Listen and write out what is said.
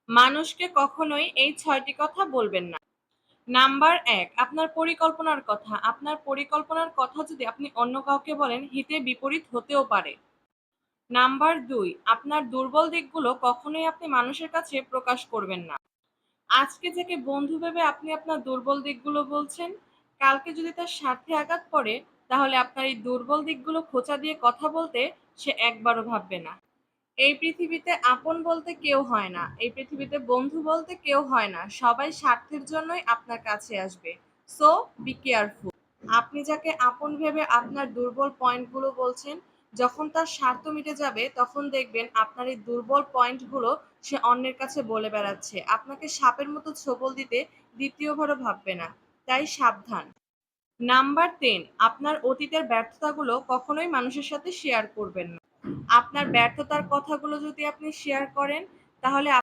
মানুষকে কখনোই এই ৬টি কথা বলবেন না। নাম্বার ১, আপনার পরিকল্পনার কথা। আপনার পরিকল্পনার কথা যদি আপনি অন্য কাউকে বলেন, হিতে বিপরীত হতেও পারে। নাম্বার ২, আপনার দুর্বল দিকগুলো কখনোই আপনি মানুষের কাছে প্রকাশ করবেন না। আজকে যাকে বন্ধু ভেবে আপনি আপনার দুর্বল দিকগুলো বলছেন, কালকে যদি তার স্বার্থে আঘাত পড়ে, তাহলে আপনার এই দুর্বল দিকগুলো খোঁচা দিয়ে কথা বলতে সে একবারও ভাববে না। এই পৃথিবীতে আপন বলতে কেউ হয় না। এই পৃথিবীতে বন্ধু বলতে কেউ হয় না। সবাই স্বার্থের জন্যই আপনার কাছে আসবে। So be careful. আপনি যাকে আপন ভেবে আপনার দুর্বল পয়েন্টগুলো বলছেন, যখন তার স্বার্থ মিটে যাবে তখন দেখবেন আপনার এই দুর্বল পয়েন্টগুলো সে অন্যের কাছে বলে বেড়াচ্ছে। আপনাকে সাপের মতো ছোবল দিতে দ্বিতীয়বারও ভাববে না। তাই সাবধান। নাম্বার 10, আপনার অতীতের ব্যর্থতাগুলো কখনোই মানুষের সাথে শেয়ার করবেন না। আপনার ব্যর্থতার কথাগুলো যদি আপনি শেয়ার করেন, তাহলে